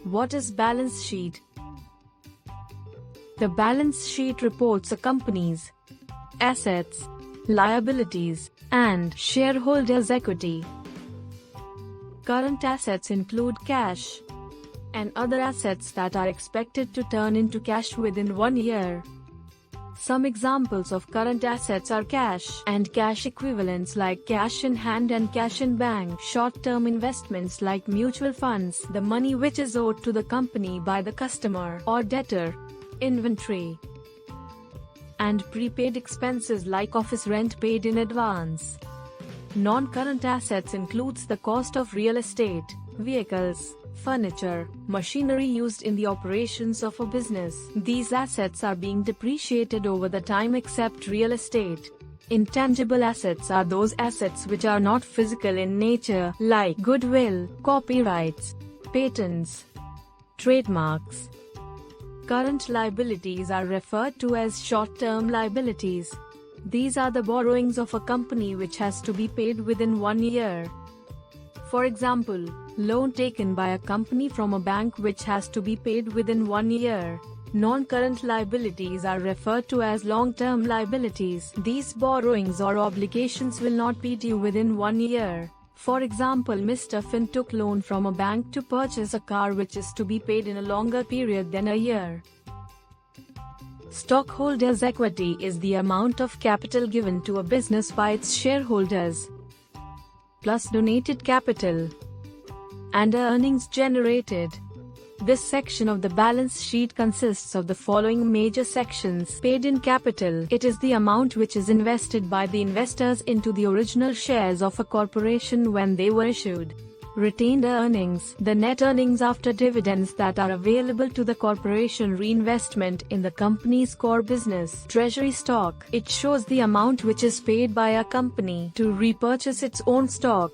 What is balance sheet? The balance sheet reports a company's assets, liabilities, and shareholders' equity. Current assets include cash and other assets that are expected to turn into cash within 1 year. Some examples of current assets are cash and cash equivalents like cash in hand and cash in bank, short-term investments like mutual funds, the money which is owed to the company by the customer or debtor, inventory, and prepaid expenses like office rent paid in advance. Non-current assets includes the cost of real estate, vehicles, furniture, machinery used in the operations of a business. These assets are being depreciated over the time except real estate. Intangible assets are those assets which are not physical in nature, like goodwill, copyrights, patents, trademarks. Current liabilities are referred to as short-term liabilities. These are the borrowings of a company which has to be paid within 1 year. For example, loan taken by a company from a bank which has to be paid within 1 year. Non-current liabilities are referred to as long-term liabilities. These borrowings or obligations will not be due within 1 year. For example, Mr. Finn took loan from a bank to purchase a car which is to be paid in a longer period than a year. Stockholders' equity is the amount of capital given to a business by its shareholders, plus donated capital, and earnings generated. This section of the balance sheet consists of the following major sections. Paid in capital. It is the amount which is invested by the investors into the original shares of a corporation when they were issued. Retained earnings. The net earnings after dividends that are available to the corporation reinvestment in the company's core business. Treasury stock. It shows the amount which is paid by a company to repurchase its own stock.